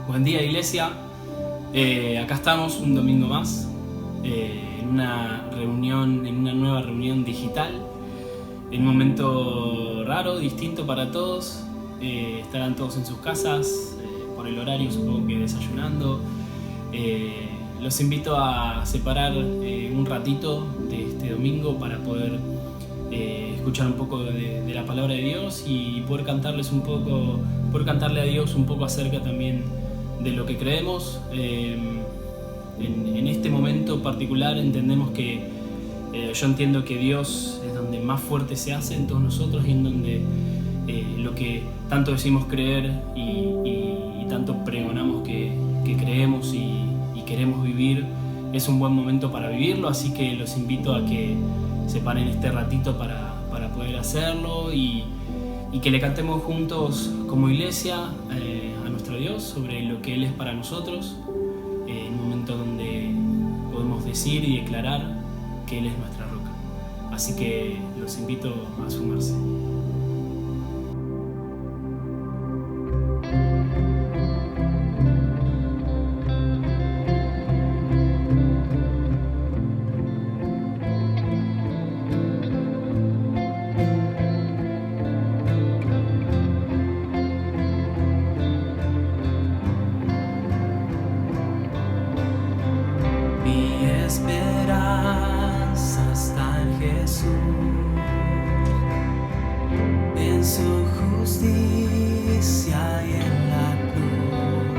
Buen día, iglesia. Acá estamos un domingo más en una reunión, en una nueva reunión digital, en un momento raro, distinto para todos. Estarán todos en sus casas, por el horario supongo que desayunando. Los invito a separar un ratito de este domingo para poder escuchar un poco de la palabra de Dios y poder cantarles un poco, poder cantarle a Dios un poco acerca también de lo que creemos. En este momento particular entendemos que yo entiendo que Dios es donde más fuerte se hace en todos nosotros y en donde lo que tanto decimos creer y tanto pregonamos que creemos y queremos vivir es un buen momento para vivirlo, así que los invito a que separen este ratito para poder hacerlo y que le cantemos juntos como iglesia a nuestro Dios sobre lo que Él es para nosotros, en un momento donde podemos decir y declarar que Él es nuestra roca. Así que los invito a sumarse. Esperanza está en Jesús, en su justicia y en la cruz.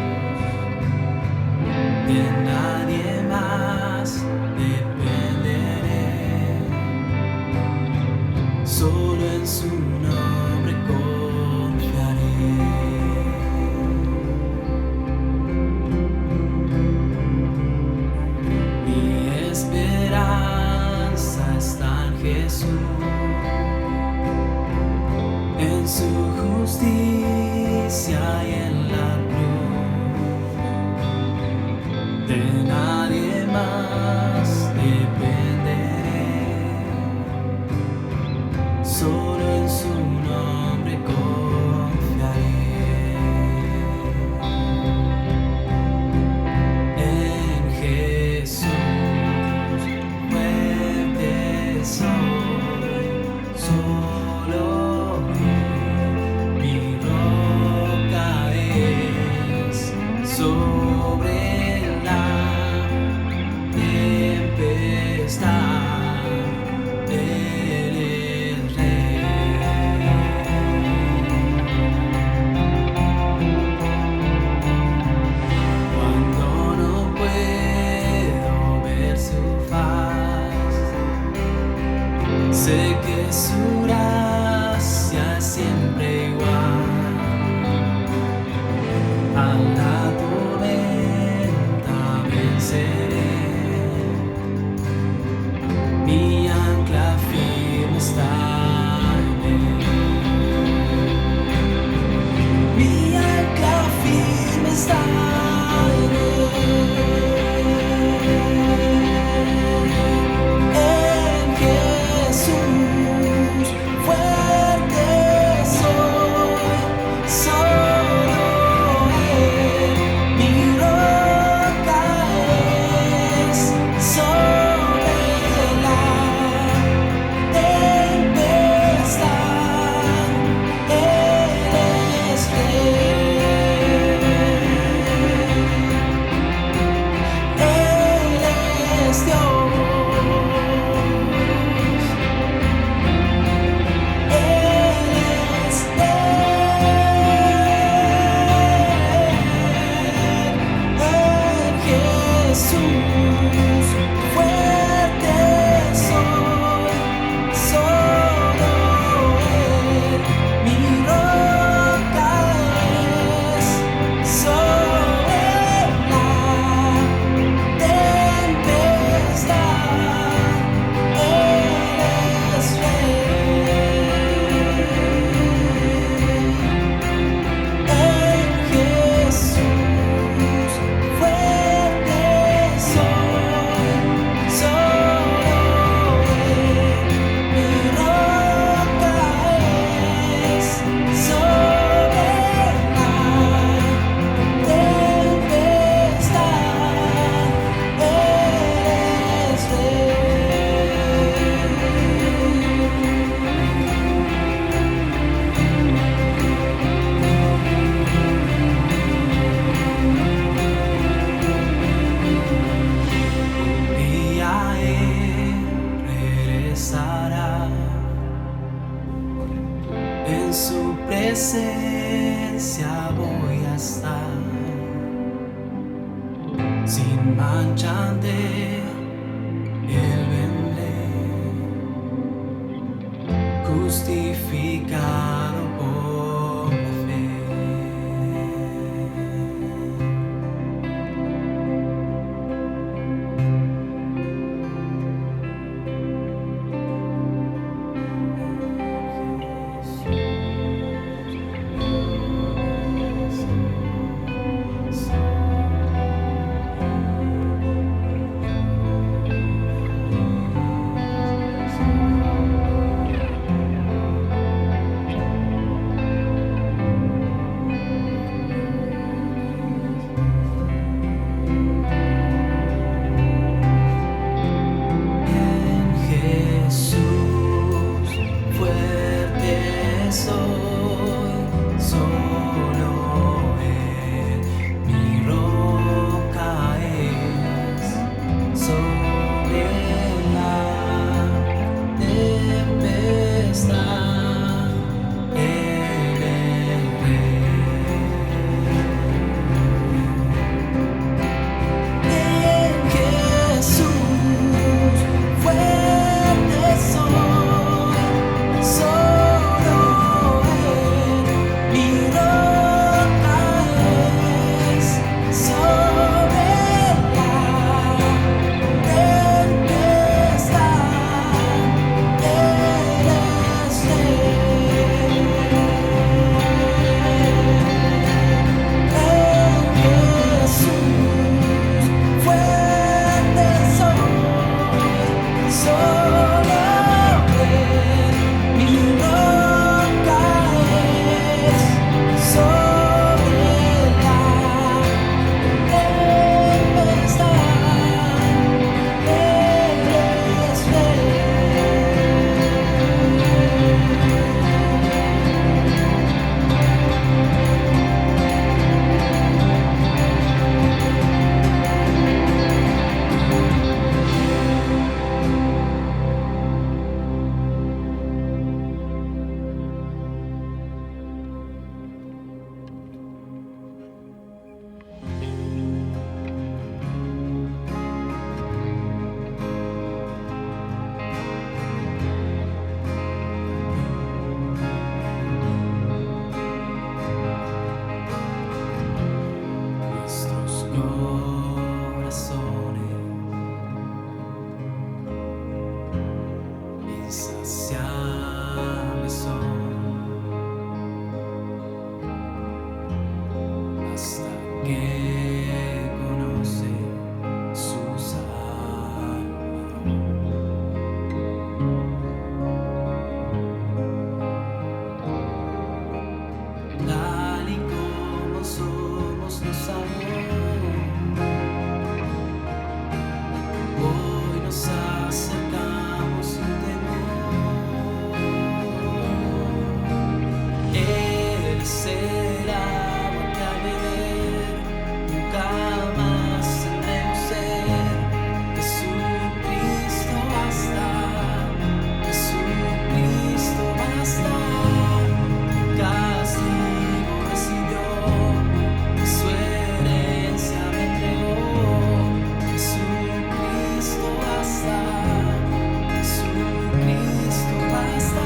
De nadie más dependeré, solo en su nombre confiaré. Esperanza está en Jesús, en su justicia y en la cruz. De nadie más dependeré, solo en su nombre confiaré. En Jesús solo mi roca es, sobre la tempestad Él es Rey. Cuando no puedo ver su faz, sé que su gracia es siempre igual. A la tormenta venceré, mi ancla firme está en Él. Mi ancla firme está en Él. sin mancha ante Él vendré, justificado por la fe. Insaciables son hasta que conoce su Salvador. Tal y como somos nos amó, hoy nos acercamos sin temor. Él es el agua que al beber nunca más tendremos sed. Jesucristo basta, Jesucristo basta. Castigo recibió, su herencia me entregó. Jesucristo basta, Jesucristo basta.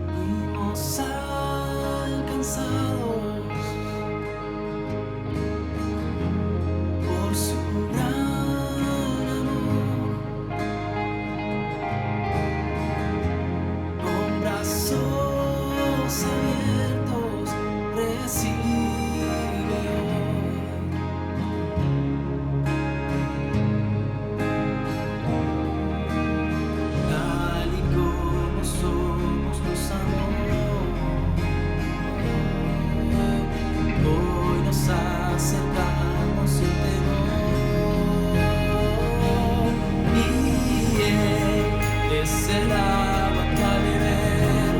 Fuimos alcanzados por su gran amor, con brazos abiertos recibe hoy. Tal y como somos nos amó, hoy nos acercamos sin temor. Y Él es el agua que al beber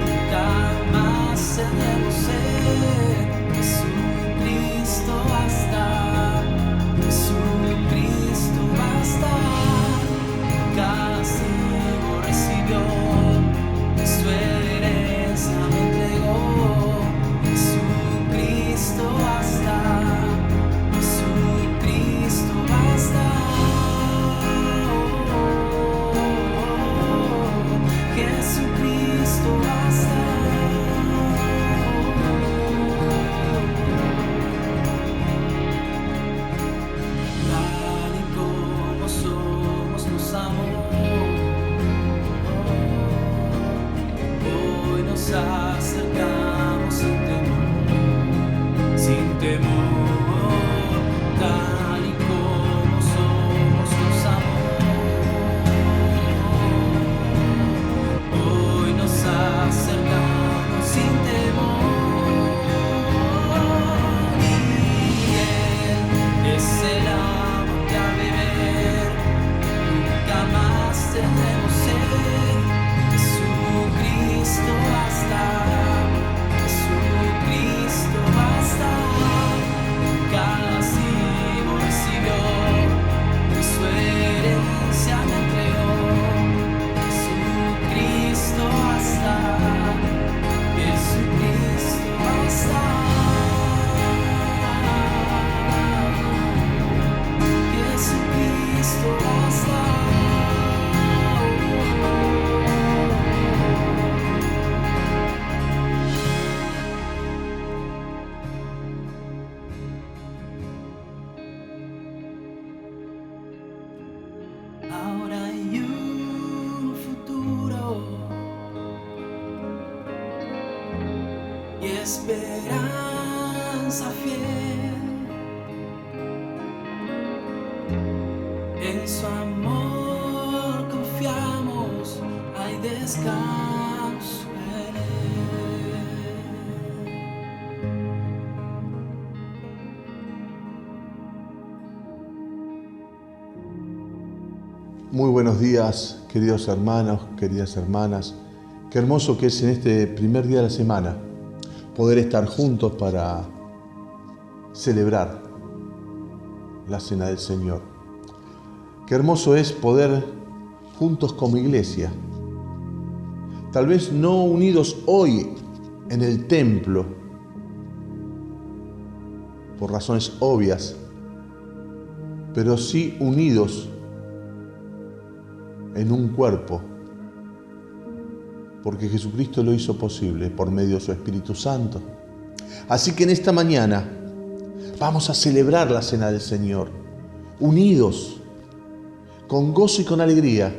nunca más tendremos sed. Jesucristo basta, Jesucristo basta. Castigo recibió, su herencia esperanza fiel. En su amor confiamos, hay descanso en él. Muy buenos días, queridos hermanos, queridas hermanas. Qué hermoso que es en este primer día de la semana poder estar juntos para celebrar la Cena del Señor. Qué hermoso es poder juntos como iglesia, tal vez no unidos hoy en el templo, por razones obvias, pero sí unidos en un cuerpo, porque Jesucristo lo hizo posible por medio de su Espíritu Santo. Así que en esta mañana vamos a celebrar la Cena del Señor, unidos, con gozo y con alegría,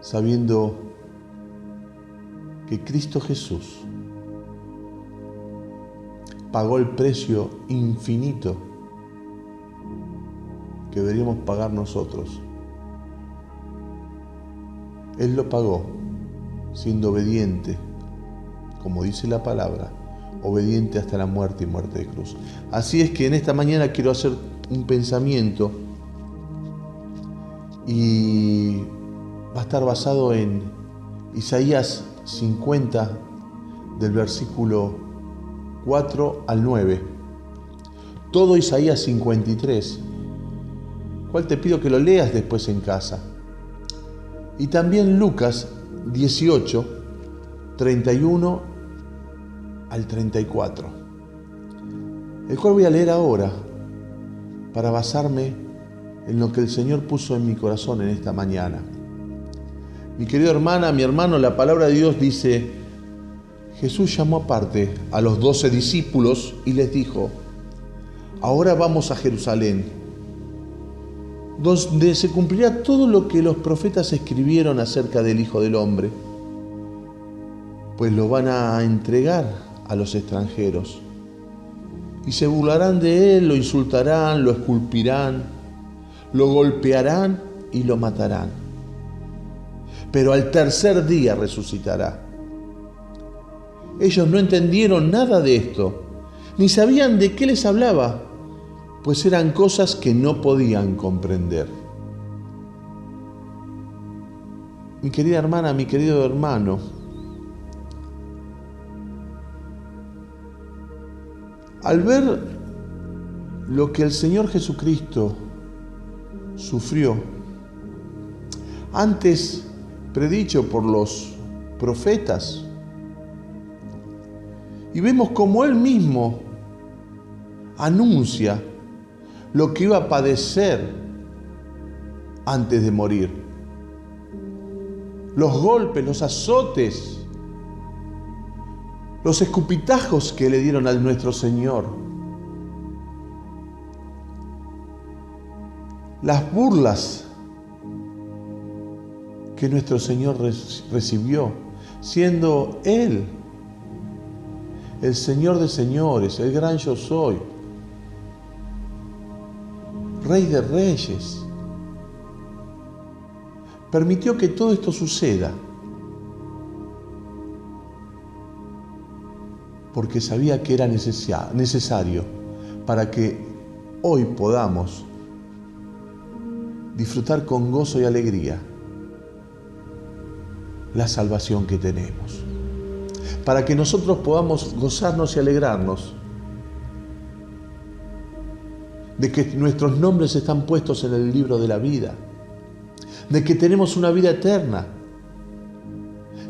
sabiendo que Cristo Jesús pagó el precio infinito que deberíamos pagar nosotros. Él lo pagó siendo obediente, como dice la palabra, obediente hasta la muerte y muerte de cruz. Así es que en esta mañana quiero hacer un pensamiento y va a estar basado en Isaías 50, del versículo 4 al 9. Todo Isaías 53, cual te pido que lo leas después en casa. Y también Lucas 18, 31 al 34, el cual voy a leer ahora para basarme en lo que el Señor puso en mi corazón en esta mañana. Mi querida hermana, mi hermano, la palabra de Dios dice: Jesús llamó aparte a los 12 discípulos y les dijo: ahora vamos a Jerusalén, donde se cumplirá todo lo que los profetas escribieron acerca del Hijo del Hombre, pues lo van a entregar a los extranjeros, y se burlarán de él, lo insultarán, lo escupirán, lo golpearán y lo matarán. Pero al tercer día resucitará. Ellos no entendieron nada de esto, ni sabían de qué les hablaba, pues eran cosas que no podían comprender. Mi querida hermana, mi querido hermano, al ver lo que el Señor Jesucristo sufrió, antes predicho por los profetas, y vemos cómo Él mismo anuncia lo que iba a padecer antes de morir. Los golpes, los azotes, los escupitajos que le dieron a nuestro Señor, las burlas que nuestro Señor recibió, siendo Él el Señor de señores, el gran yo soy, Rey de reyes. Permitió que todo esto suceda porque sabía que era necesario para que hoy podamos disfrutar con gozo y alegría la salvación que tenemos, para que nosotros podamos gozarnos y alegrarnos de que nuestros nombres están puestos en el libro de la vida, de que tenemos una vida eterna.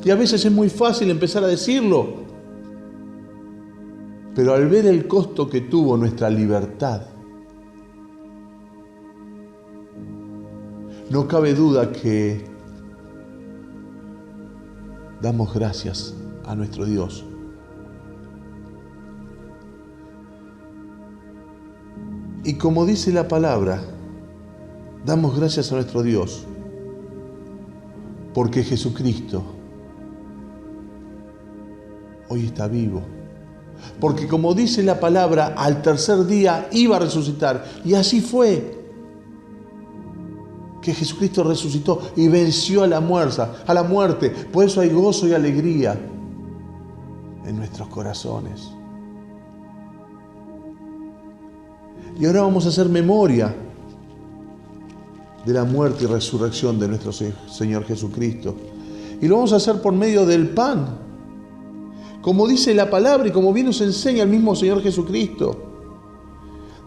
Y a veces es muy fácil empezar a decirlo, pero al ver el costo que tuvo nuestra libertad, no cabe duda que damos gracias a nuestro Dios. Y como dice la palabra, damos gracias a nuestro Dios porque Jesucristo hoy está vivo. Porque como dice la palabra, al tercer día iba a resucitar. Y así fue. Que Jesucristo resucitó y venció a la muerte. Por eso hay gozo y alegría en nuestros corazones. Y ahora vamos a hacer memoria de la muerte y resurrección de nuestro Señor Jesucristo. Y lo vamos a hacer por medio del pan. Como dice la palabra y como bien nos enseña el mismo Señor Jesucristo.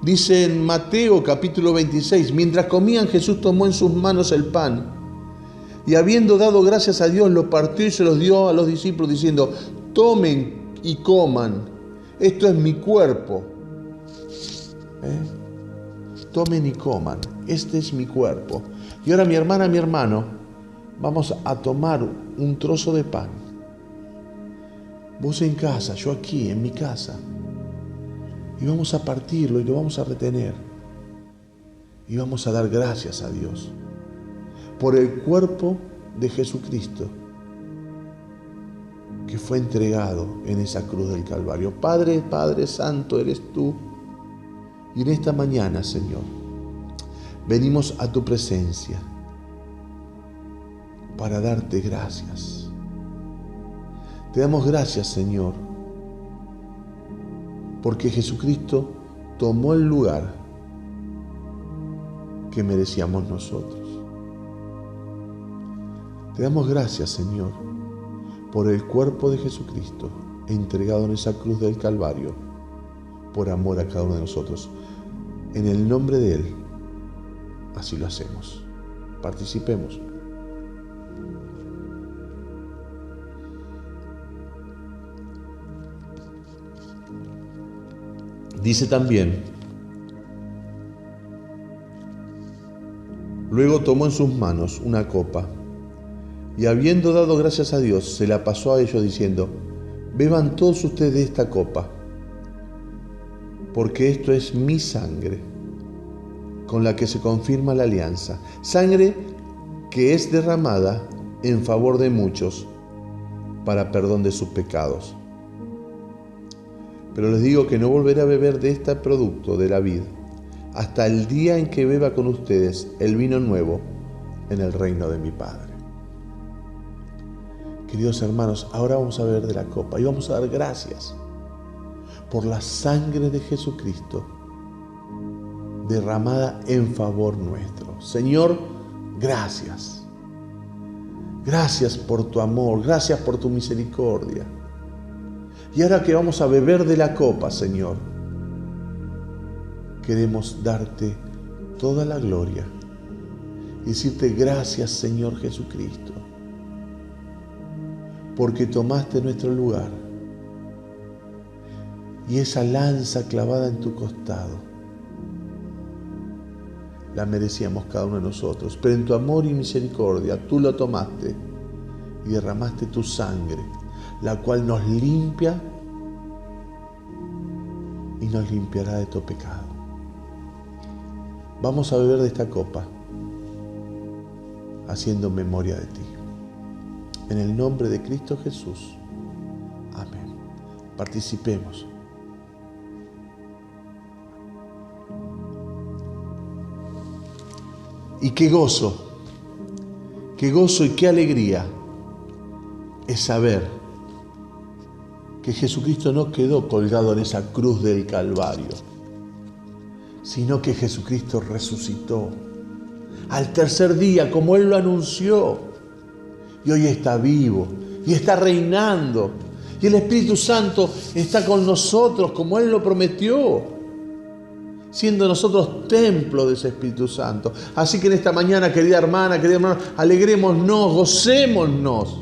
Dice en Mateo capítulo 26, mientras comían, Jesús tomó en sus manos el pan y habiendo dado gracias a Dios, lo partió y se los dio a los discípulos diciendo, tomen y coman, esto es mi cuerpo. Tomen y coman, este es mi cuerpo. Y ahora mi hermana, mi hermano, vamos a tomar un trozo de pan. Vos en casa, yo aquí, en mi casa. Y vamos a partirlo y lo vamos a retener. Y vamos a dar gracias a Dios por el cuerpo de Jesucristo que fue entregado en esa cruz del Calvario. Padre, Padre Santo eres tú. Y en esta mañana, Señor, venimos a tu presencia para darte gracias. Te damos gracias, Señor, porque Jesucristo tomó el lugar que merecíamos nosotros. Te damos gracias, Señor, por el cuerpo de Jesucristo entregado en esa cruz del Calvario, por amor a cada uno de nosotros. En el nombre de Él, así lo hacemos. Participemos. Dice también, luego tomó en sus manos una copa y habiendo dado gracias a Dios, se la pasó a ellos diciendo, beban todos ustedes de esta copa, porque esto es mi sangre, con la que se confirma la alianza, sangre que es derramada en favor de muchos para perdón de sus pecados. Pero les digo que no volveré a beber de este producto de la vid hasta el día en que beba con ustedes el vino nuevo en el reino de mi Padre. Queridos hermanos, ahora vamos a beber de la copa y vamos a dar gracias por la sangre de Jesucristo derramada en favor nuestro. Señor, gracias. Gracias por tu amor, gracias por tu misericordia. Y ahora que vamos a beber de la copa, Señor, queremos darte toda la gloria y decirte gracias, Señor Jesucristo, porque tomaste nuestro lugar y esa lanza clavada en tu costado la merecíamos cada uno de nosotros, pero en tu amor y misericordia tú lo tomaste y derramaste tu sangre, la cual nos limpia y nos limpiará de todo pecado. Vamos a beber de esta copa, haciendo memoria de ti. En el nombre de Cristo Jesús. Amén. Participemos. Y qué gozo y qué alegría es saber que Jesucristo no quedó colgado en esa cruz del Calvario, sino que Jesucristo resucitó al tercer día, como Él lo anunció, y hoy está vivo y está reinando, y el Espíritu Santo está con nosotros como Él lo prometió, siendo nosotros templo de ese Espíritu Santo. Así que en esta mañana, querida hermana, querido hermano, alegrémonos, gocémonos,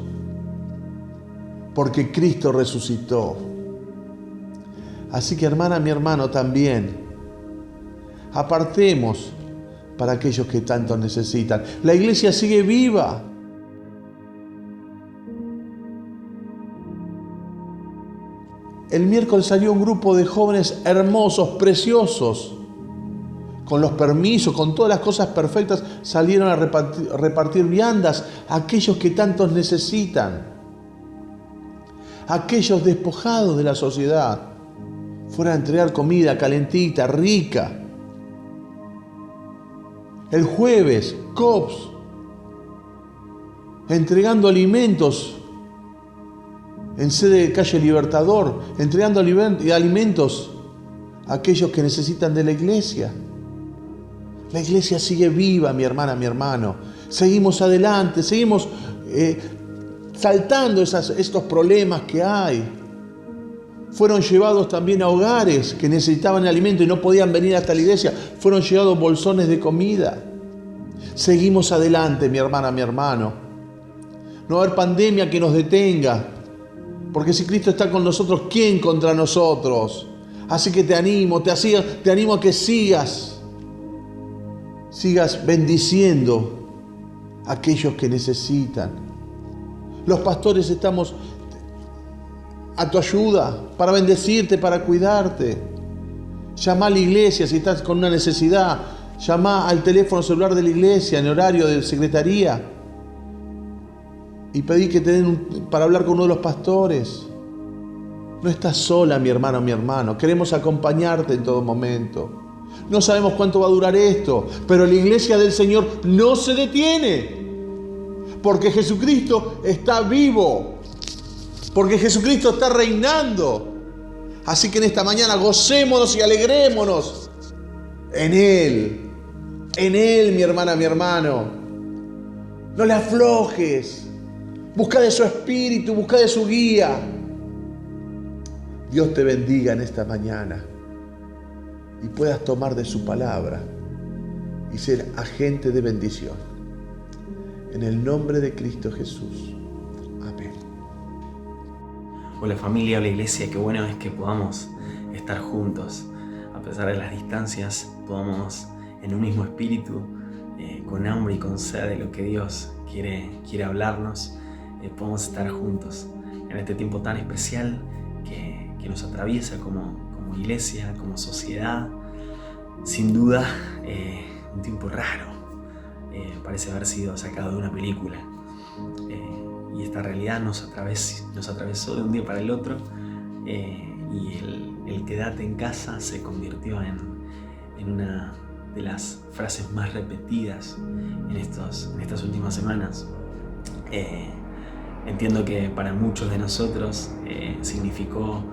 porque Cristo resucitó. Así que hermana, mi hermano también, apartemos para aquellos que tanto necesitan. La iglesia sigue viva. El miércoles salió un grupo de jóvenes hermosos, preciosos, con los permisos, con todas las cosas perfectas, salieron a repartir viandas a aquellos que tantos necesitan. aquellos despojados de la sociedad fueran a entregar comida calentita, rica. El jueves, COPS, entregando alimentos en sede de calle Libertador, entregando alimentos a aquellos que necesitan de la iglesia. La iglesia sigue viva, mi hermana, mi hermano. Seguimos adelante, seguimos saltando estos problemas que hay. Fueron llevados también a hogares que necesitaban alimento y no podían venir hasta la iglesia. Fueron llevados bolsones de comida. Seguimos adelante, mi hermana, mi hermano. No va a haber pandemia que nos detenga. Porque si Cristo está con nosotros, ¿quién contra nosotros? Así que te animo a que sigas bendiciendo a aquellos que necesitan. Los pastores estamos a tu ayuda para bendecirte, para cuidarte. Llama a la iglesia si estás con una necesidad. Llama al teléfono celular de la iglesia en horario de secretaría y pedí que te den para hablar con uno de los pastores. No estás sola, mi hermano, mi hermano. Queremos acompañarte en todo momento. No sabemos cuánto va a durar esto, pero la iglesia del Señor no se detiene. Porque Jesucristo está vivo. Porque Jesucristo está reinando. Así que en esta mañana gocémonos y alegrémonos en Él. En Él, mi hermana, mi hermano. No le aflojes. Busca de su espíritu, busca de su guía. Dios te bendiga en esta mañana y puedas tomar de su palabra y ser agente de bendición. En el nombre de Cristo Jesús. Amén. Hola familia, hola iglesia, qué bueno es que podamos estar juntos. A pesar de las distancias, podamos en un mismo espíritu, con hambre y con sed de lo que Dios quiere hablarnos, podemos estar juntos en este tiempo tan especial que nos atraviesa como iglesia, como sociedad. Sin duda, un tiempo raro, parece haber sido sacado de una película, y esta realidad nos atravesó de un día para el otro, y el quédate en casa se convirtió en una de las frases más repetidas en estas últimas semanas. Entiendo que para muchos de nosotros significó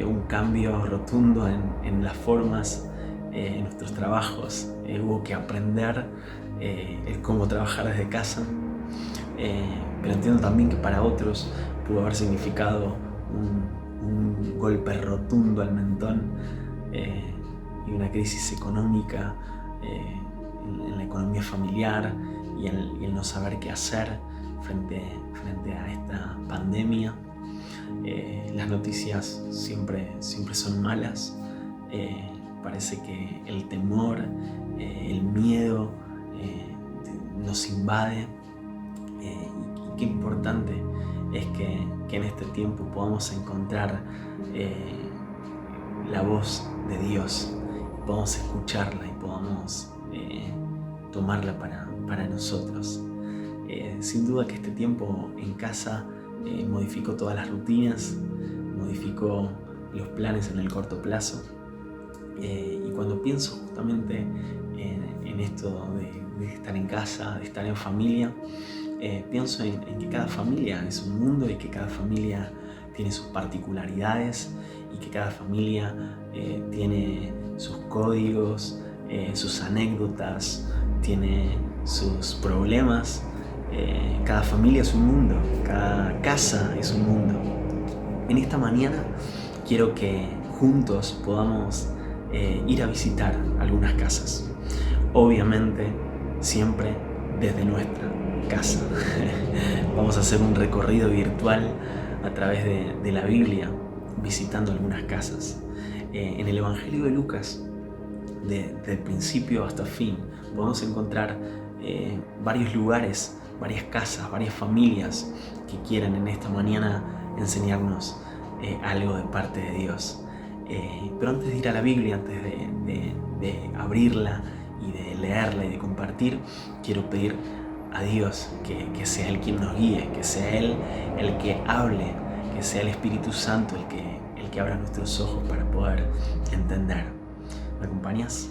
un cambio rotundo en las formas, en nuestros trabajos. Hubo que aprender el cómo trabajar desde casa, pero entiendo también que para otros pudo haber significado un golpe rotundo al mentón, y una crisis económica en la economía familiar y el no saber qué hacer frente a esta pandemia. Las noticias siempre son malas. Parece que el temor, el miedo nos invade, y qué importante es que en este tiempo podamos encontrar la voz de Dios, podamos escucharla y podamos tomarla para nosotros. Sin duda que este tiempo en casa modificó todas las rutinas, modificó los planes en el corto plazo, y cuando pienso justamente en esto de estar en casa, de estar en familia, pienso en que cada familia es un mundo y que cada familia tiene sus particularidades y que cada familia tiene sus códigos, sus anécdotas, tiene sus problemas. Cada familia es un mundo, cada casa es un mundo. En esta mañana quiero que juntos podamos ir a visitar algunas casas. Obviamente siempre desde nuestra casa. Vamos a hacer un recorrido virtual a través de la Biblia, visitando algunas casas. En el Evangelio de Lucas, desde el principio hasta fin, podemos encontrar varios lugares, varias casas, varias familias que quieran en esta mañana enseñarnos algo de parte de Dios. Pero antes de ir a la Biblia, antes de abrirla y de leerla y de compartir, quiero pedir a Dios que sea Él quien nos guíe, que sea Él el que hable, que que sea el Espíritu Santo el que abra nuestros ojos para poder entender. ¿Me acompañas?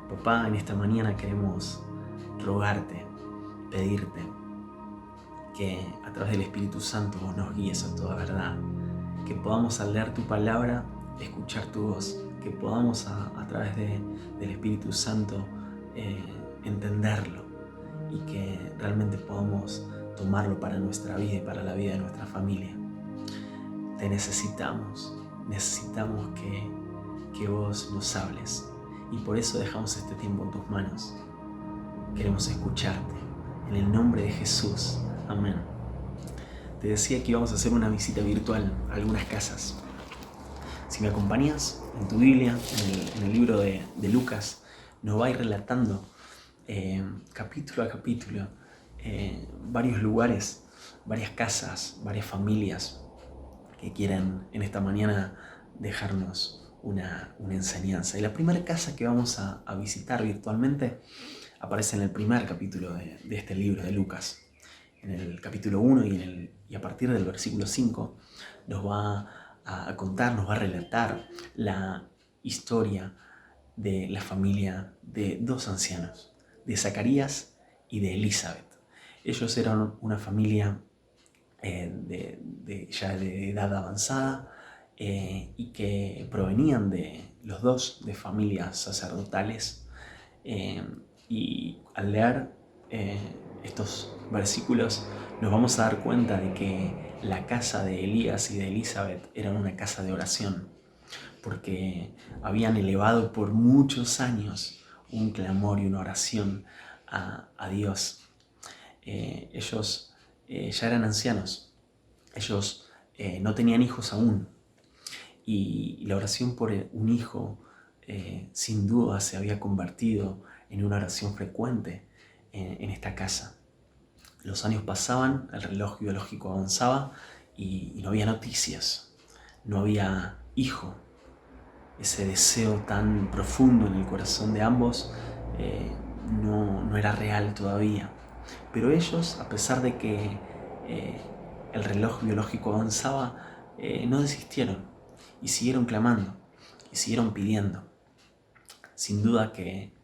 Papá, en esta mañana queremos rogarte, pedirte que a través del Espíritu Santo vos nos guíes a toda verdad, que podamos al leer tu palabra escuchar tu voz, que podamos a través del Espíritu Santo entenderlo y que realmente podamos tomarlo para nuestra vida y para la vida de nuestra familia. Te necesitamos que vos nos hables y por eso dejamos este tiempo en tus manos. Queremos escucharte, en el nombre de Jesús. Amén. Te decía que íbamos a hacer una visita virtual a algunas casas. Si me acompañas en tu Biblia, en el libro de Lucas, nos va a ir relatando capítulo a capítulo varios lugares, varias casas, varias familias que quieren en esta mañana dejarnos una enseñanza. Y la primera casa que vamos a visitar virtualmente aparece en el primer capítulo de este libro de Lucas. En el capítulo 1 y a partir del versículo 5 nos va a contar, nos va a relatar la historia de la familia de dos ancianos, de Zacarías y de Elizabeth. Ellos eran una familia ya de edad avanzada y que provenían los dos de familias sacerdotales. Y al leer estos versículos nos vamos a dar cuenta de que la casa de Elías y de Elizabeth era una casa de oración, porque habían elevado por muchos años un clamor y una oración a Dios. Ellos ya eran ancianos, ellos no tenían hijos aún, y la oración por un hijo sin duda se había convertido en una oración frecuente en esta casa. Los años pasaban, el reloj biológico avanzaba y no había noticias, no había hijo. Ese deseo tan profundo en el corazón de ambos no era real todavía. Pero ellos, a pesar de que el reloj biológico avanzaba, no desistieron y siguieron clamando y siguieron pidiendo. Sin duda que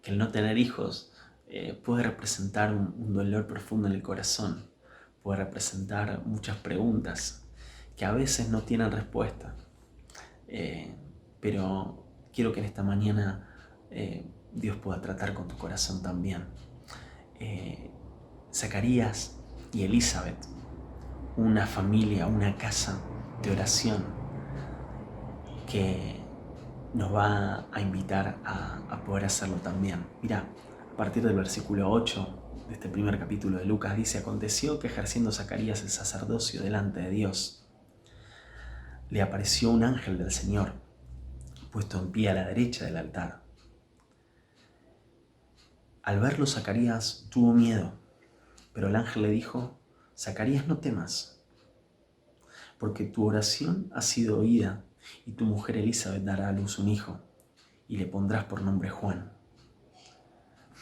el no tener hijos puede representar un dolor profundo en el corazón, puede representar muchas preguntas que a veces no tienen respuesta. Pero quiero que en esta mañana Dios pueda tratar con tu corazón también. Zacarías y Elizabeth, una familia, una casa de oración que nos va a invitar a poder hacerlo también. Mira, a partir del versículo 8 de este primer capítulo de Lucas dice: aconteció que ejerciendo Zacarías el sacerdocio delante de Dios, le apareció un ángel del Señor, puesto en pie a la derecha del altar. Al verlo, Zacarías tuvo miedo, pero el ángel le dijo: Zacarías, no temas, porque tu oración ha sido oída, y tu mujer Elizabeth dará a luz un hijo, y le pondrás por nombre Juan.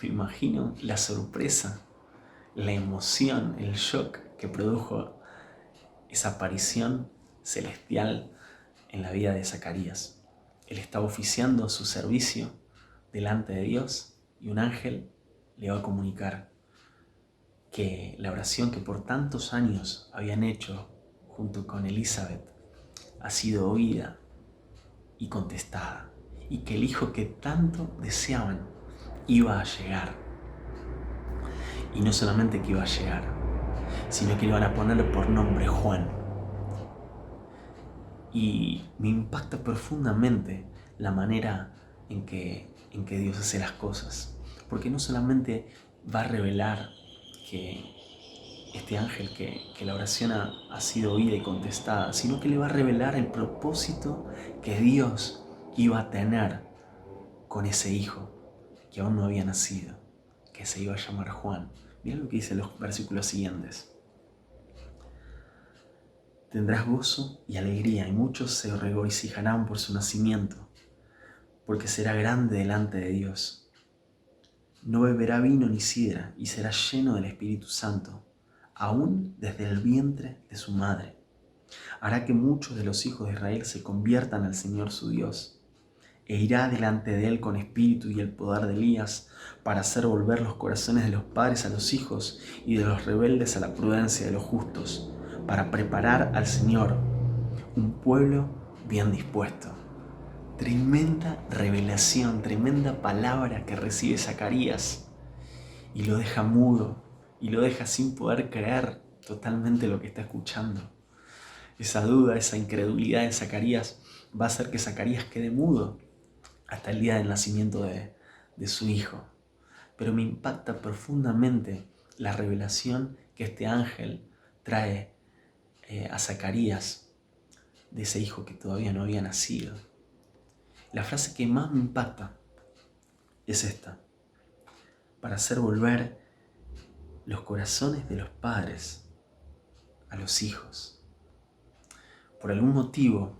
Me imagino la sorpresa, la emoción, el shock que produjo esa aparición celestial en la vida de Zacarías. Él estaba oficiando su servicio delante de Dios y un ángel le va a comunicar que la oración que por tantos años habían hecho junto con Elizabeth ha sido oída y contestada, y que el hijo que tanto deseaban iba a llegar. Y no solamente que iba a llegar, sino que le iban a ponerle por nombre Juan. Y me impacta profundamente la manera en que Dios hace las cosas, porque no solamente va a revelar que este ángel, que la oración ha sido oída y contestada, sino que le va a revelar el propósito que Dios iba a tener con ese hijo que aún no había nacido, que se iba a llamar Juan. Mira lo que dice los versículos siguientes: tendrás gozo y alegría, y muchos se regocijarán por su nacimiento, porque será grande delante de Dios. No beberá vino ni sidra, y será lleno del Espíritu Santo, aún desde el vientre de su madre. Hará que muchos de los hijos de Israel se conviertan al Señor su Dios, e irá delante de él con espíritu y el poder de Elías, para hacer volver los corazones de los padres a los hijos y de los rebeldes a la prudencia de los justos, para preparar al Señor un pueblo bien dispuesto. Tremenda revelación, tremenda palabra que recibe Zacarías, y lo deja mudo, y lo deja sin poder creer totalmente lo que está escuchando. Esa duda, esa incredulidad de Zacarías va a hacer que Zacarías quede mudo hasta el día del nacimiento de su hijo. Pero me impacta profundamente la revelación que este ángel trae a Zacarías de ese hijo que todavía no había nacido. La frase que más me impacta es esta: para hacer volver los corazones de los padres a los hijos. Por algún motivo,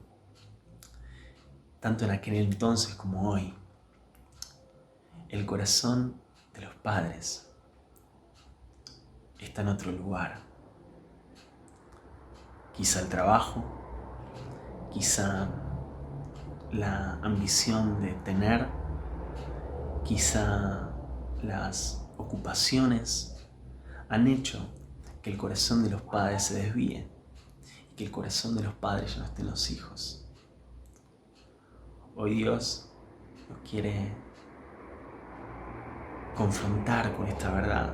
tanto en aquel entonces como hoy, el corazón de los padres está en otro lugar. Quizá el trabajo, quizá la ambición de tener, quizá las ocupaciones han hecho que el corazón de los padres se desvíe y que el corazón de los padres ya no esté en los hijos. Hoy Dios nos quiere confrontar con esta verdad.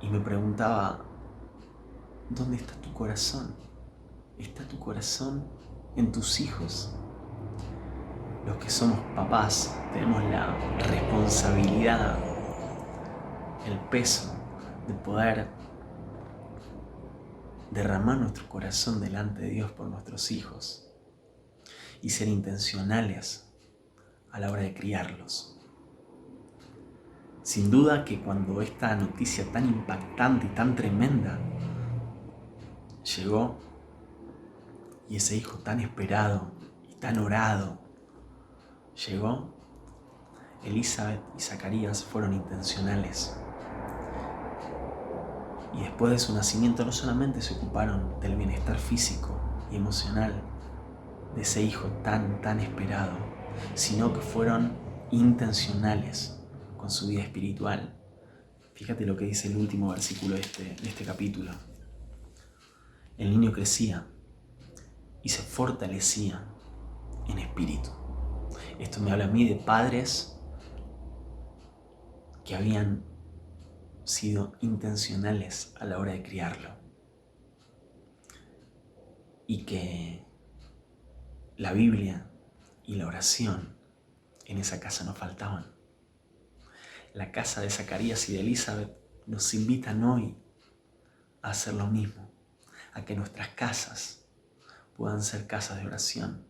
Y me preguntaba, ¿dónde está tu corazón? ¿Está tu corazón en tus hijos? Los que somos papás tenemos la responsabilidad, el peso de poder derramar nuestro corazón delante de Dios por nuestros hijos y ser intencionales a la hora de criarlos. Sin duda que cuando esta noticia tan impactante y tan tremenda llegó, y ese hijo tan esperado y tan orado llegó, Elizabeth y Zacarías fueron intencionales. Y después de su nacimiento no solamente se ocuparon del bienestar físico y emocional de ese hijo tan esperado, sino que fueron intencionales con su vida espiritual. Fíjate lo que dice el último versículo de este capítulo. El niño crecía y se fortalecía en espíritu. Esto me habla a mí de padres que habían sido intencionales a la hora de criarlo y que la Biblia y la oración en esa casa no faltaban. La casa de Zacarías y de Elizabeth nos invitan hoy a hacer lo mismo, a que nuestras casas puedan ser casas de oración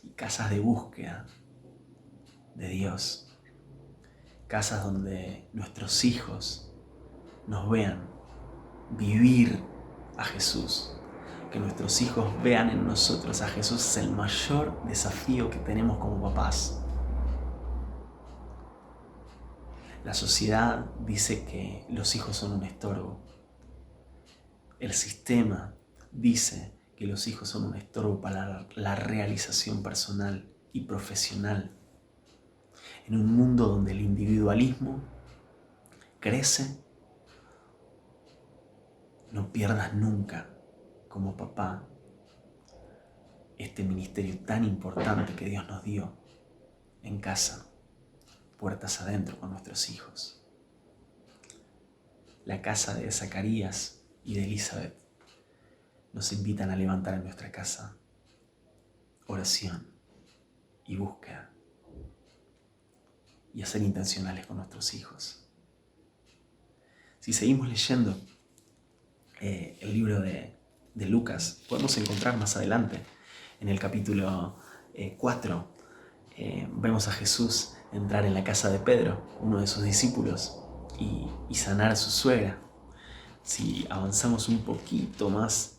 y casas de búsqueda de Dios. Casas donde nuestros hijos nos vean vivir a Jesús. Que nuestros hijos vean en nosotros a Jesús es el mayor desafío que tenemos como papás. La sociedad dice que los hijos son un estorbo. El sistema dice que los hijos son un estorbo para la realización personal y profesional. En un mundo donde el individualismo crece, no pierdas nunca como papá este ministerio tan importante que Dios nos dio en casa, puertas adentro con nuestros hijos. La casa de Zacarías y de Elizabeth nos invitan a levantar en nuestra casa oración y búsqueda y a ser intencionales con nuestros hijos. Si seguimos leyendo el libro de Lucas, podemos encontrar más adelante, en el capítulo 4, vemos a Jesús entrar en la casa de Pedro, uno de sus discípulos, y sanar a su suegra. Si avanzamos un poquito más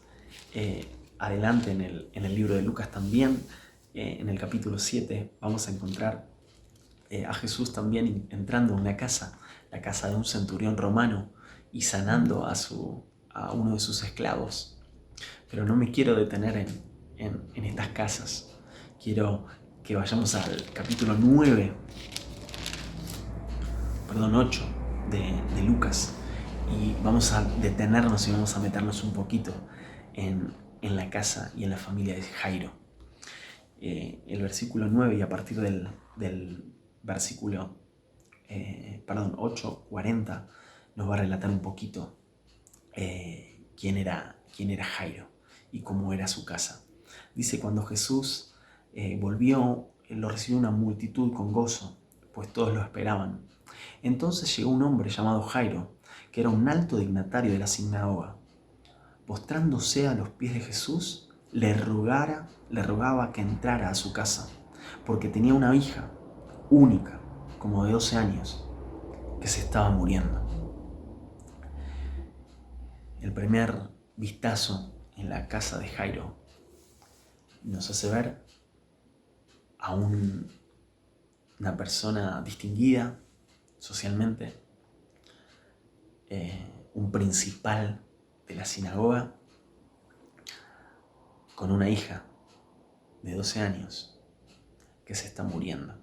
adelante en el libro de Lucas también, en el capítulo 7, vamos a encontrar a Jesús también entrando en una casa, la casa de un centurión romano, y sanando a su a uno de sus esclavos. Pero no me quiero detener en estas casas. Quiero que vayamos al capítulo 8 de Lucas. Y vamos a detenernos y vamos a meternos un poquito en la casa y en la familia de Jairo. El versículo 9 y a partir del versículo 8:40 nos va a relatar un poquito quién era Jairo y cómo era su casa. Dice: cuando Jesús volvió, lo recibió una multitud con gozo, pues todos lo esperaban. Entonces llegó un hombre llamado Jairo, que era un alto dignatario de la sinagoga. Postrándose a los pies de Jesús, le rogaba que entrara a su casa, porque tenía una hija única, como de 12 años, que se estaba muriendo. El primer vistazo en la casa de Jairo nos hace ver a una persona distinguida socialmente, un principal de la sinagoga, con una hija de 12 años que se está muriendo.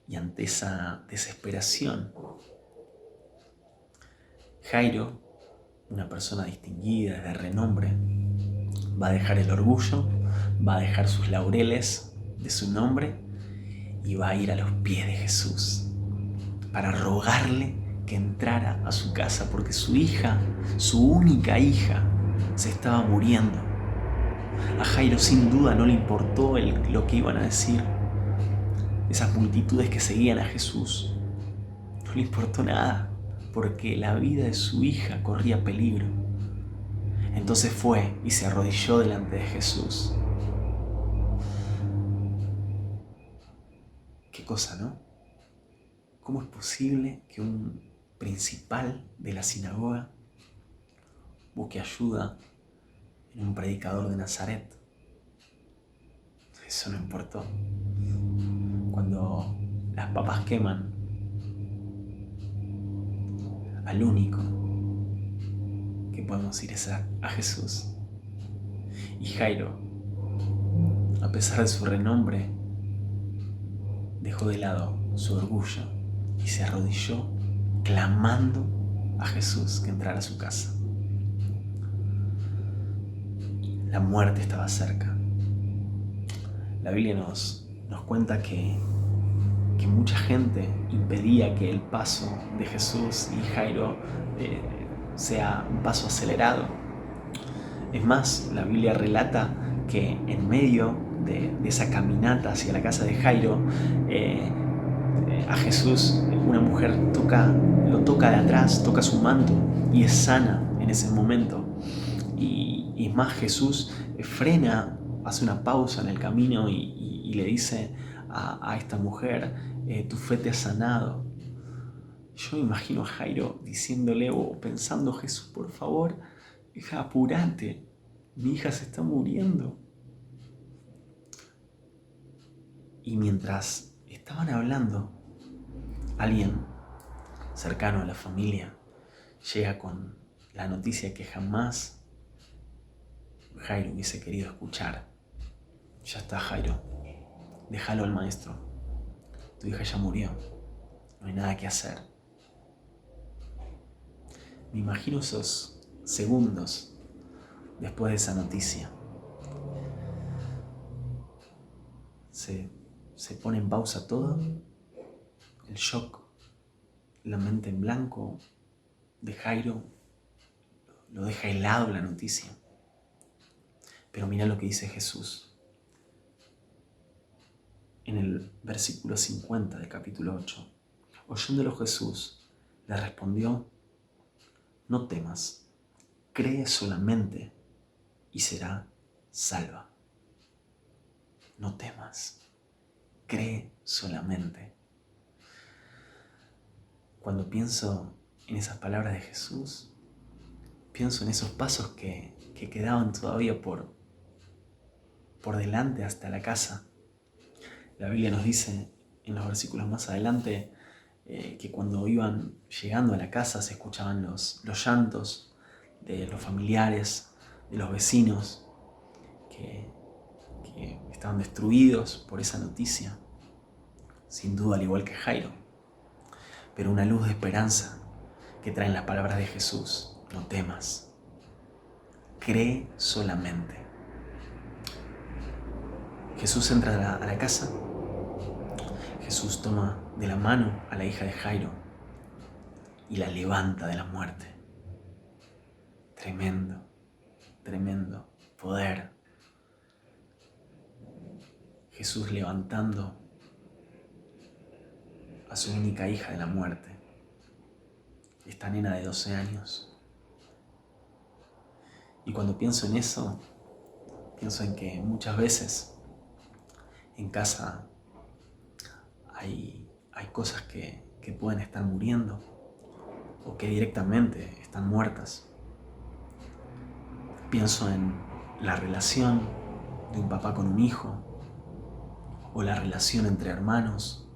Y ante esa desesperación, Jairo, una persona distinguida, de renombre, va a dejar el orgullo, va a dejar sus laureles de su nombre y va a ir a los pies de Jesús para rogarle que entrara a su casa, porque su hija, su única hija, se estaba muriendo. A Jairo sin duda no le importó lo que iban a decir esas multitudes que seguían a Jesús. No le importó nada, porque la vida de su hija corría peligro. Entonces fue y se arrodilló delante de Jesús. Qué cosa, ¿no? ¿Cómo es posible que un principal de la sinagoga busque ayuda en un predicador de Nazaret? Eso no importó. Cuando las papas queman, al único que podemos ir es a Jesús. Y Jairo, a pesar de su renombre, dejó de lado su orgullo y se arrodilló clamando a Jesús que entrara a su casa. La muerte estaba cerca. La Biblia nos cuenta que mucha gente impedía que el paso de Jesús y Jairo sea un paso acelerado. Es más, la Biblia relata que en medio de esa caminata hacia la casa de Jairo, a Jesús una mujer lo toca de atrás, toca su manto y es sana en ese momento. Y más, Jesús frena, hace una pausa en el camino y le dice a esta mujer: tu fe te ha sanado. Yo me imagino a Jairo diciéndole o pensando: Jesús, por favor, apúrate, mi hija se está muriendo. Y mientras estaban hablando, alguien cercano a la familia llega con la noticia que jamás Jairo hubiese querido escuchar. Ya está, Jairo, déjalo al maestro. Tu hija ya murió, no hay nada que hacer. Me imagino esos segundos después de esa noticia. Se pone en pausa todo, el shock, la mente en blanco de Jairo lo deja helado la noticia. Pero mira lo que dice Jesús. En el versículo 50 del capítulo 8, oyéndolo Jesús le respondió: no temas, cree solamente y será salva. No temas, cree solamente. Cuando pienso en esas palabras de Jesús, pienso en esos pasos que quedaban todavía por delante hasta la casa. La Biblia nos dice en los versículos más adelante que cuando iban llegando a la casa se escuchaban los llantos de los familiares, de los vecinos, que estaban destruidos por esa noticia, sin duda al igual que Jairo, pero una luz de esperanza que traen las palabras de Jesús: no temas, cree solamente. Jesús entra a la casa. Jesús toma de la mano a la hija de Jairo y la levanta de la muerte. Tremendo, tremendo poder. Jesús levantando a su única hija de la muerte, esta nena de 12 años. Y cuando pienso en eso, pienso en que muchas veces en casa hay cosas que pueden estar muriendo o que directamente están muertas. Pienso en la relación de un papá con un hijo, o la relación entre hermanos,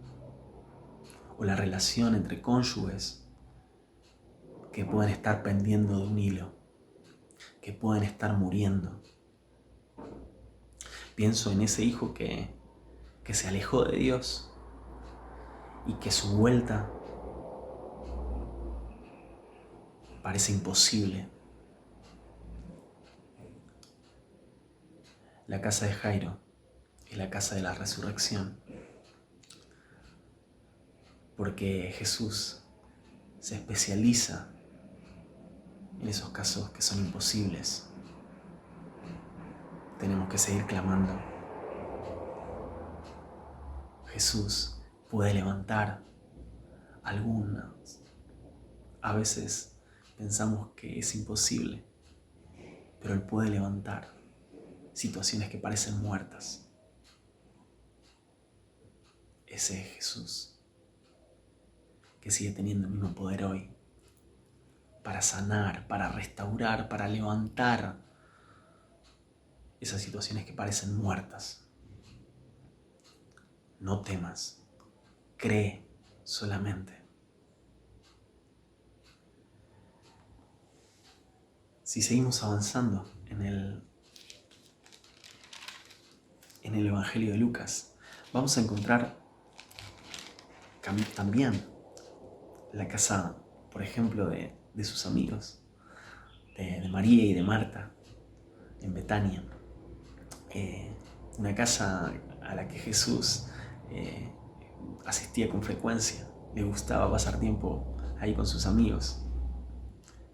o la relación entre cónyuges que pueden estar pendiendo de un hilo, que pueden estar muriendo. Pienso en ese hijo que se alejó de Dios y que su vuelta parece imposible. La casa de Jairo es la casa de la resurrección, porque Jesús se especializa en esos casos que son imposibles. Tenemos que seguir clamando. Jesús puede levantar algunas. A veces pensamos que es imposible, pero Él puede levantar situaciones que parecen muertas. Ese es Jesús, que sigue teniendo el mismo poder hoy para sanar, para restaurar, para levantar esas situaciones que parecen muertas. No temas, cree solamente. Si seguimos avanzando en el Evangelio de Lucas, vamos a encontrar también la casa, por ejemplo, de sus amigos, de María y de Marta, en Betania. Una casa a la que Jesús asistía con frecuencia. Le gustaba pasar tiempo ahí con sus amigos.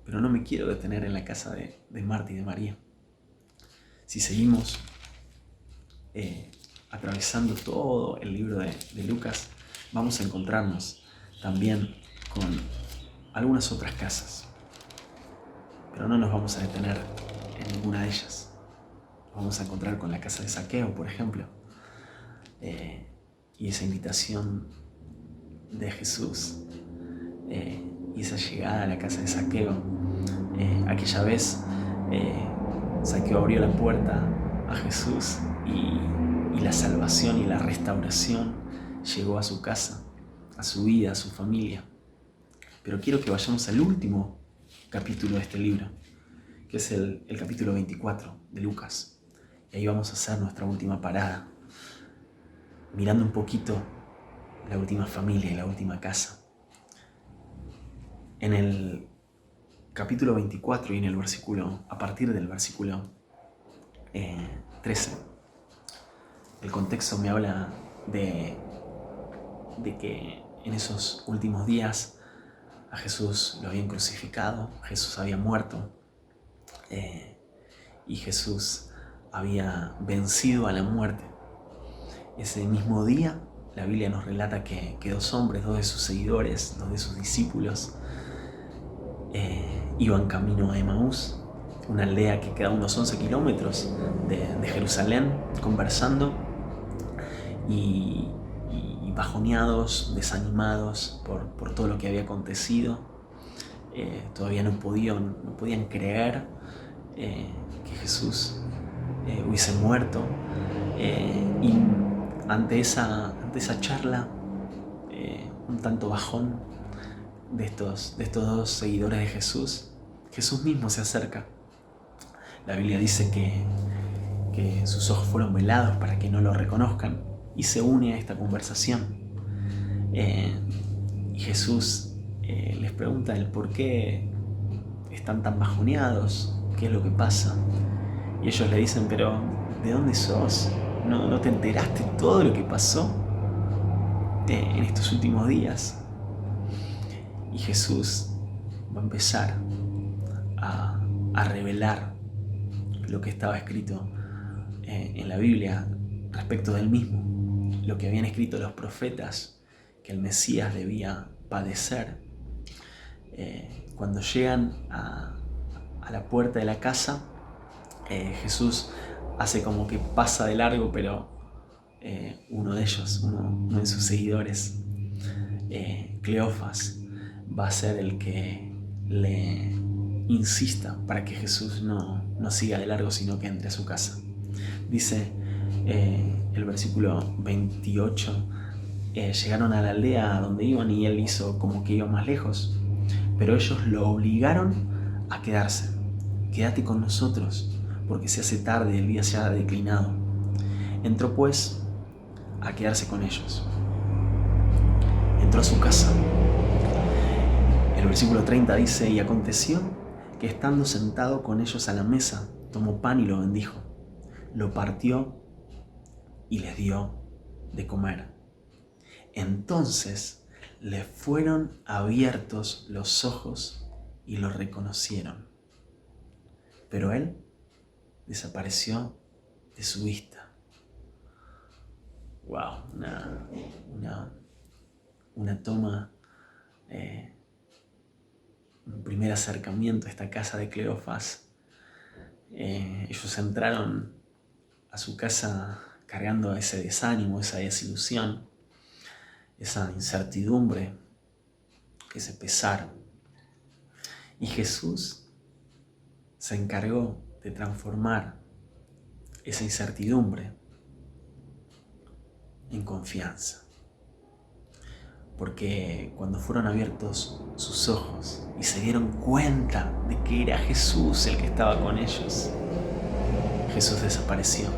Pero no me quiero detener en la casa de Marta y de María. Si seguimos atravesando todo el libro de Lucas, vamos a encontrarnos también con algunas otras casas. Pero no nos vamos a detener en ninguna de ellas. Nos vamos a encontrar con la casa de Zaqueo, por ejemplo. Y esa invitación de Jesús, y esa llegada a la casa de Zaqueo. Aquella vez Zaqueo abrió la puerta a Jesús y la salvación y la restauración llegó a su casa, a su vida, a su familia. Pero quiero que vayamos al último capítulo de este libro, que es el capítulo 24 de Lucas. Y ahí vamos a hacer nuestra última parada, mirando un poquito la última familia y la última casa. En el capítulo 24 y en el versículo, a partir del versículo 13, el contexto me habla de que en esos últimos días a Jesús lo habían crucificado, Jesús había muerto, y Jesús había vencido a la muerte. Ese mismo día, la Biblia nos relata que dos hombres, dos de sus seguidores, dos de sus discípulos, iban camino a Emaús, una aldea que queda a unos 11 kilómetros de Jerusalén, conversando y bajoneados, desanimados por todo lo que había acontecido. Todavía no podían creer que Jesús hubiese muerto, y ante esa charla un tanto bajón de estos dos seguidores de Jesús, Jesús mismo se acerca. La Biblia dice que sus ojos fueron velados para que no lo reconozcan y se une a esta conversación. Y Jesús les pregunta el por qué están tan bajoneados, qué es lo que pasa. Y ellos le dicen, pero ¿de dónde sos? ¿No te enteraste todo lo que pasó en estos últimos días? Y Jesús va a empezar a revelar lo que estaba escrito en la Biblia respecto del mismo, lo que habían escrito los profetas, que el Mesías debía padecer. Cuando llegan a la puerta de la casa, Jesús hace como que pasa de largo, pero uno de ellos, uno de sus seguidores, Cleofas, va a ser el que le insista para que Jesús no siga de largo, sino que entre a su casa. Dice el versículo 28, llegaron a la aldea donde iban y él hizo como que iba más lejos, pero ellos lo obligaron a quedarse. Quédate con nosotros, porque se hace tarde, el día se ha declinado. Entró pues a quedarse con ellos. Entró a su casa. El versículo 30 dice, y aconteció que estando sentado con ellos a la mesa, tomó pan y lo bendijo, lo partió y les dio de comer. Entonces les fueron abiertos los ojos y lo reconocieron. Pero él desapareció de su vista. Wow, una toma, un primer acercamiento a esta casa de Cleofas. Ellos entraron a su casa cargando ese desánimo, esa desilusión, esa incertidumbre, ese pesar. Y Jesús se encargó de transformar esa incertidumbre en confianza. Porque cuando fueron abiertos sus ojos y se dieron cuenta de que era Jesús el que estaba con ellos, Jesús desapareció.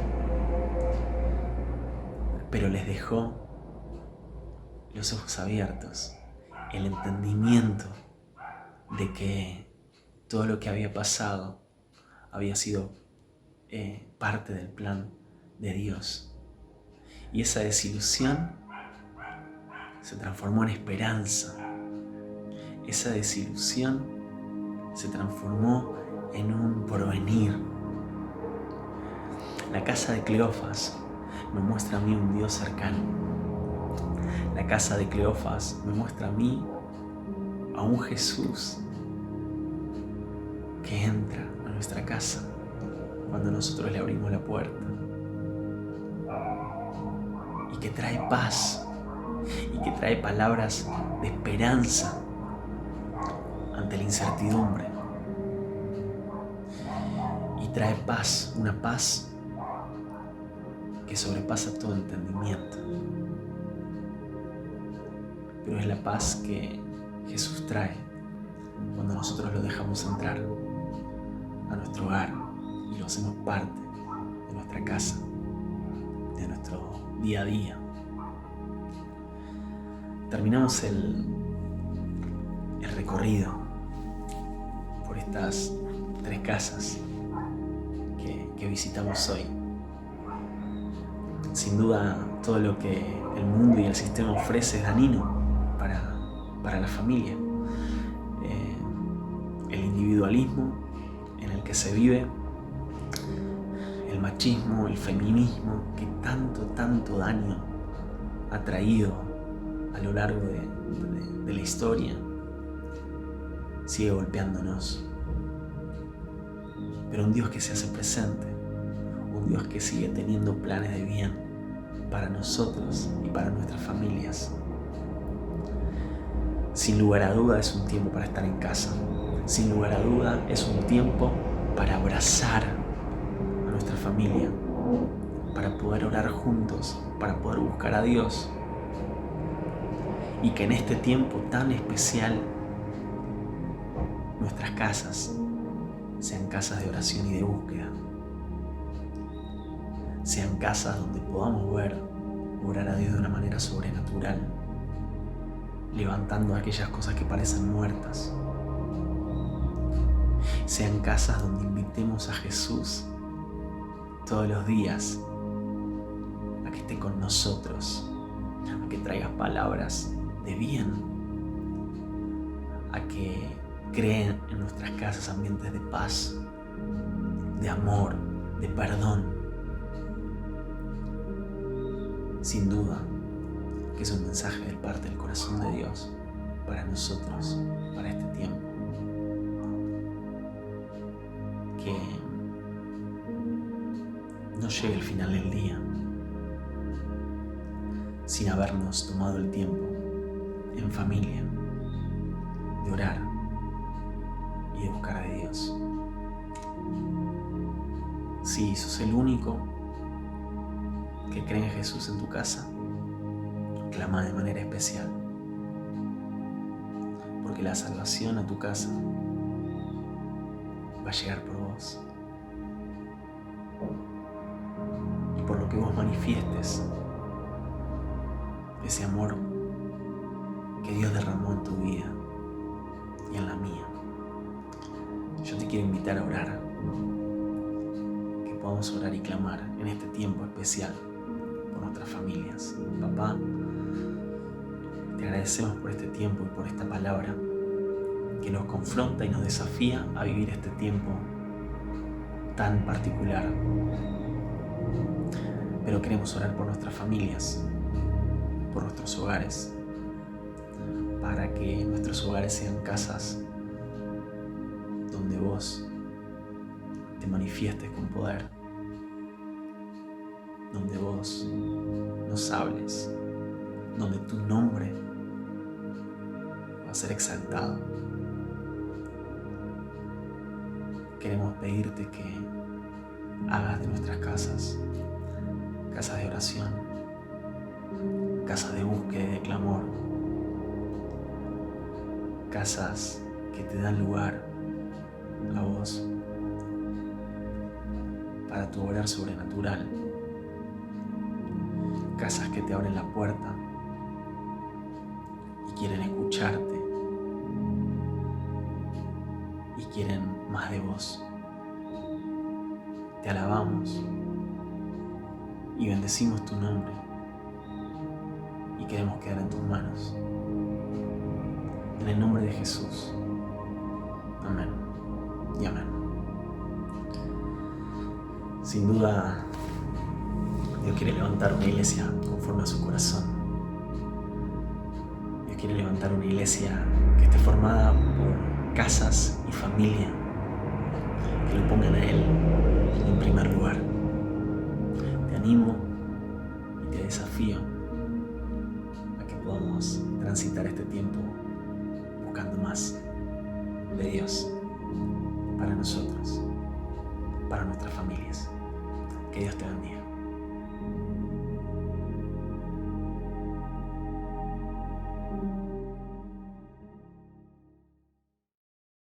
Pero les dejó los ojos abiertos, el entendimiento de que todo lo que había pasado había sido parte del plan de Dios. Y esa desilusión se transformó en esperanza. Esa desilusión se transformó en un porvenir. La casa de Cleofas me muestra a mí un Dios cercano. La casa de Cleofas me muestra a mí a un Jesús que entra a nuestra casa cuando nosotros le abrimos la puerta y que trae paz y que trae palabras de esperanza ante la incertidumbre y trae paz, una paz que sobrepasa todo entendimiento. Pero es la paz que Jesús trae cuando nosotros lo dejamos entrar a nuestro hogar y lo hacemos parte de nuestra casa, de nuestro día a día. Terminamos el recorrido por estas 3 casas que visitamos hoy. Sin duda, todo lo que el mundo y el sistema ofrece es dañino para la familia. El individualismo en el que se vive, el machismo, el feminismo, que tanto daño ha traído a lo largo de la historia, sigue golpeándonos. Pero un Dios que se hace presente, un Dios que sigue teniendo planes de bien para nosotros y para nuestras familias. Sin lugar a duda es un tiempo para estar en casa. Sin lugar a duda es un tiempo para abrazar a nuestra familia, para poder orar juntos, para poder buscar a Dios. y que en este tiempo tan especial nuestras casas sean casas de oración y de búsqueda. Sean casas donde podamos orar a Dios de una manera sobrenatural, levantando aquellas cosas que parecen muertas. Sean casas donde invitemos a Jesús todos los días a que esté con nosotros, a que traiga palabras de bien, a que creen en nuestras casas ambientes de paz, de amor, de perdón. Sin duda que es un mensaje de parte del corazón de Dios para nosotros, para este tiempo. Que no llegue el final del día sin habernos tomado el tiempo en familia de orar y de buscar a Dios. Si sos el único que cree en Jesús en tu casa, clama de manera especial, porque la salvación a tu casa va a llegar por vos. Y por lo que vos manifiestes ese amor que Dios derramó en tu vida y en la mía. Yo te quiero invitar a orar, que podamos orar y clamar en este tiempo especial por nuestras familias. Papá, te agradecemos por este tiempo y por esta palabra que nos confronta y nos desafía a vivir este tiempo tan particular. Pero queremos orar por nuestras familias, por nuestros hogares, para que nuestros hogares sean casas donde vos te manifiestes con poder, donde vos nos hables, donde tu nombre va a ser exaltado. Queremos pedirte que hagas de nuestras casas casas de oración, casas de búsqueda y de clamor, casas que te dan lugar a vos para tu obrar sobrenatural, casas que te abren la puerta y quieren escucharte y quieren más de vos. Te alabamos y bendecimos tu nombre y queremos quedar en tus manos. En el nombre de Jesús. Amén y amén. Sin duda, Dios quiere levantar una iglesia conforme a su corazón. Dios quiere levantar una iglesia que esté formada por casas y familia que lo pongan a Él en primer lugar. Te animo y te desafío a que podamos transitar este tiempo buscando más de Dios para nosotros, para nuestras familias. Que Dios te bendiga.